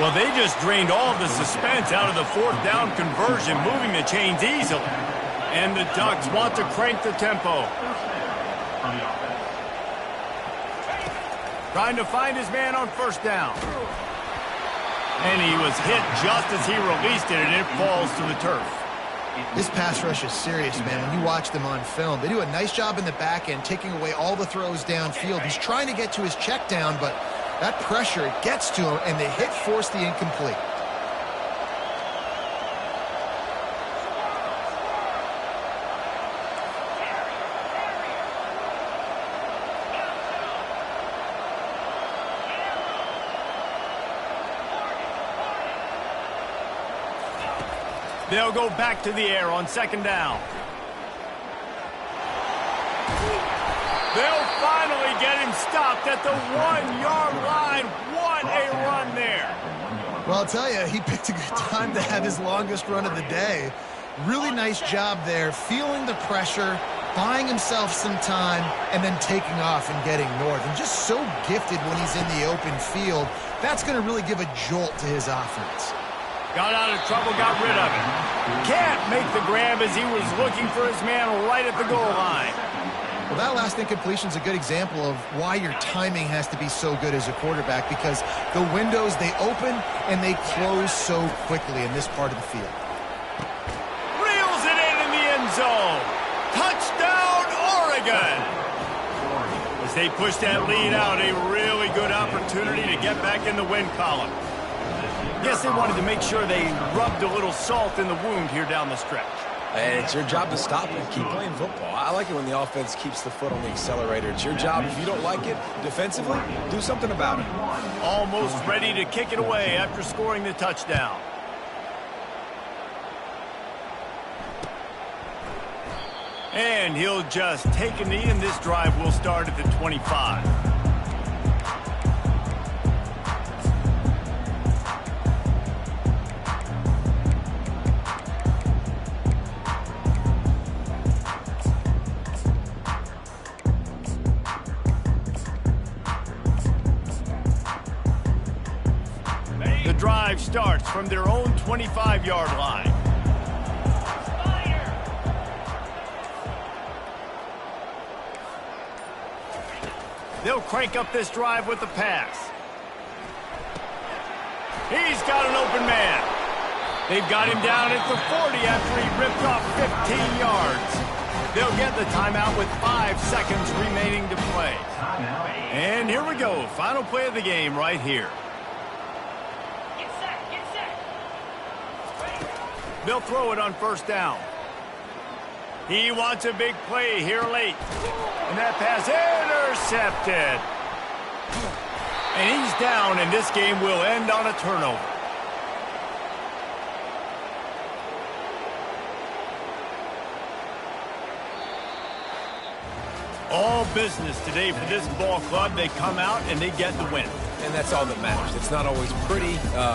Well, they just drained all the suspense out of the fourth down conversion, moving the chains easily. And the Ducks want to crank the tempo. Trying to find his man on first down. And he was hit just as he released it, and it falls to the turf. This pass rush is serious, man. When you watch them on film, they do a nice job in the back end, taking away all the throws downfield. He's trying to get to his check down, but that pressure gets to him, and the hit forced the incomplete. They'll go back to the air on second down. They'll finally get him stopped at the 1-yard line. What a run there. Well, I'll tell you, he picked a good time to have his longest run of the day. Really nice job there, feeling the pressure, buying himself some time, and then taking off and getting north. And just so gifted when he's in the open field. That's going to really give a jolt to his offense. Got out of trouble, got rid of it. Can't make the grab as he was looking for his man right at the goal line. Well, that last incompletion is a good example of why your timing has to be so good as a quarterback, because the windows, they open and they close so quickly in this part of the field. Reels it in the end zone. Touchdown, Oregon. As they push that lead out, a really good opportunity to get back in the win column. Guess they wanted to make sure they rubbed a little salt in the wound here down the stretch. And it's your job to stop it. Keep playing football. I like it when the offense keeps the foot on the accelerator. It's your job. If you don't like it defensively, do something about it. Almost ready to kick it away after scoring the touchdown. And he'll just take a knee, and this drive will start at the 25. The drive starts from their own 25-yard line. They'll crank up this drive with the pass. He's got an open man. They've got him down at the 40 after he ripped off 15 yards. They'll get the timeout with 5 seconds remaining to play. And here we go. Final play of the game right here. They'll throw it on first down. He wants a big play here late. And that pass intercepted. And he's down, and this game will end on a turnover. All business today for this ball club. They come out and they get the win. And that's all that matters. It's not always pretty.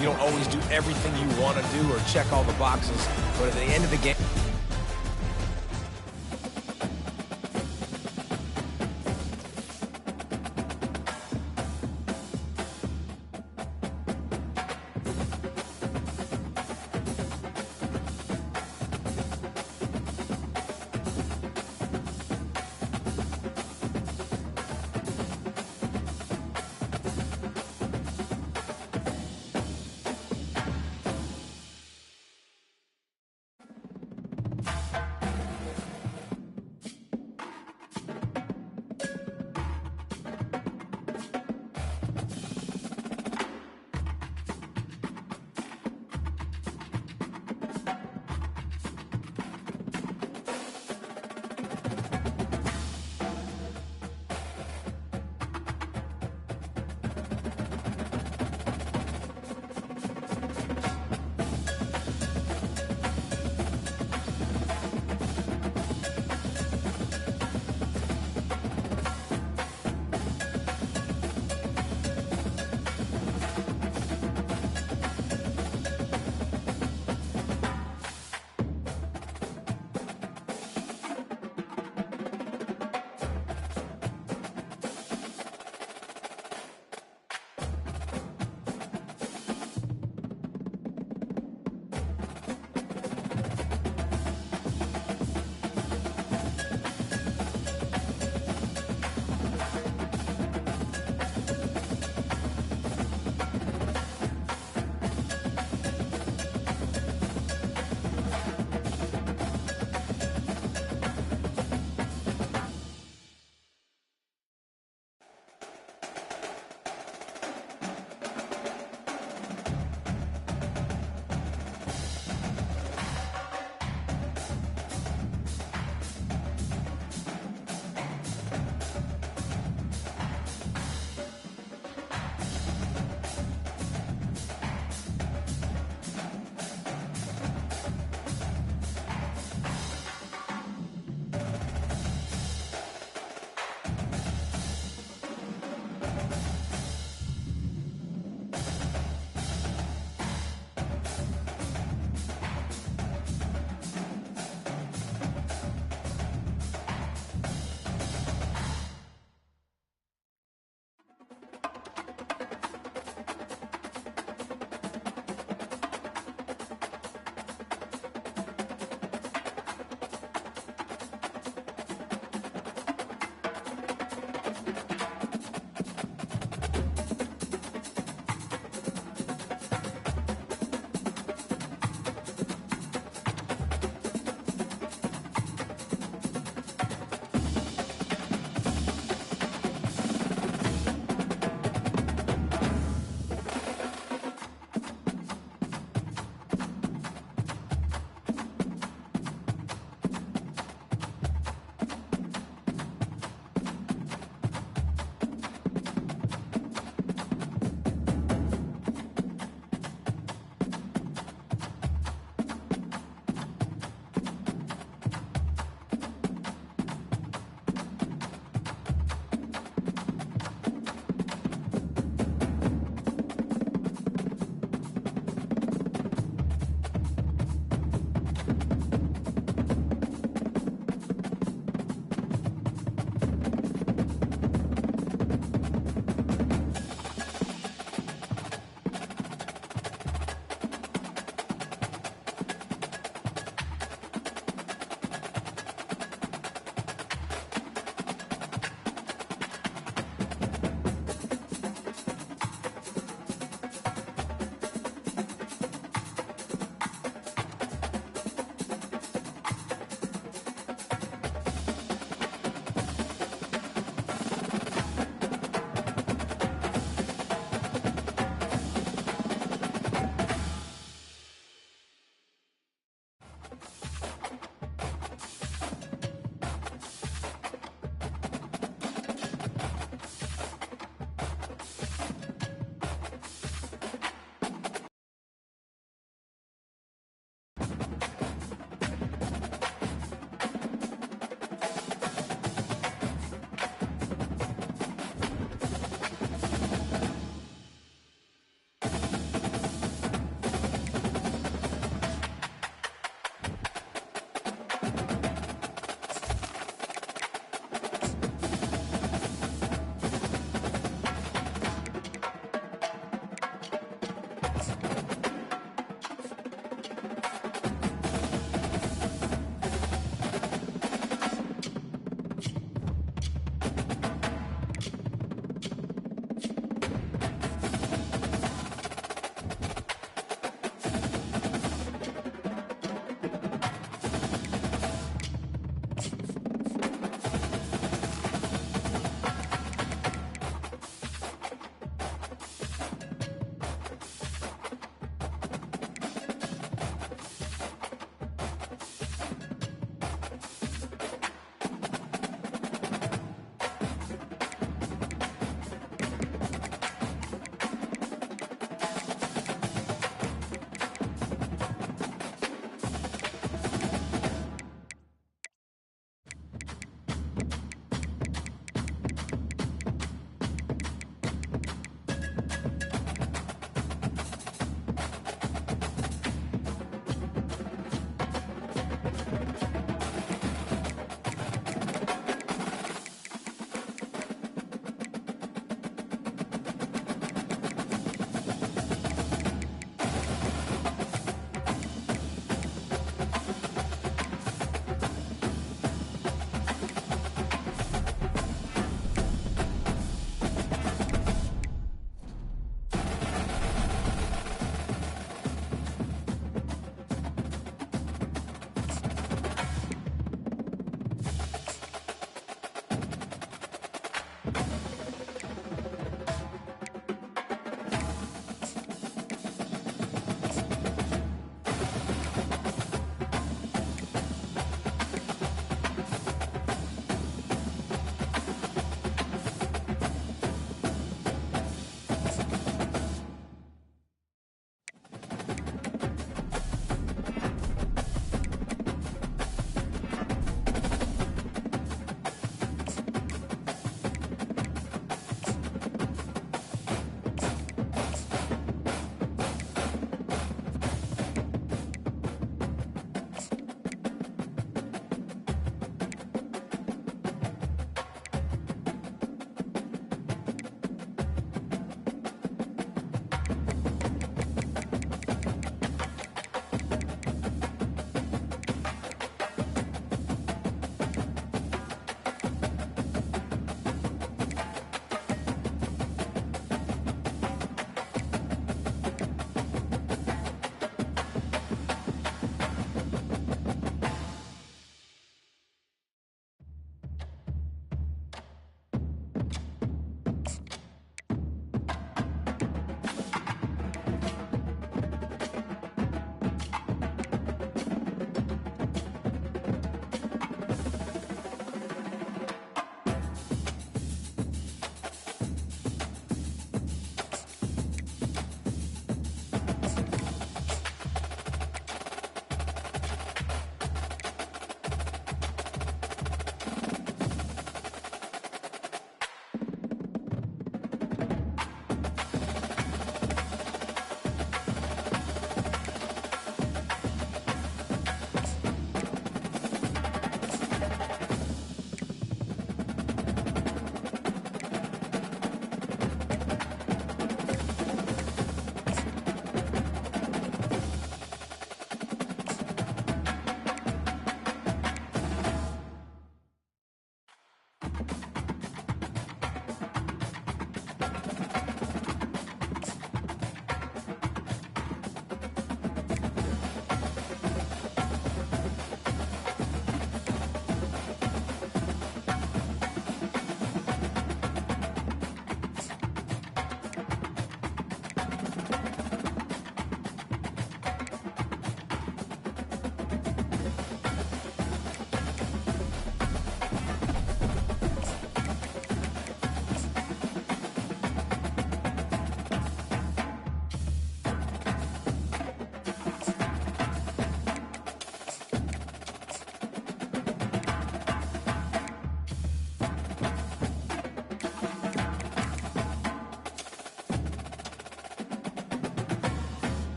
You don't always do everything you want to do or check all the boxes. But at the end of the game...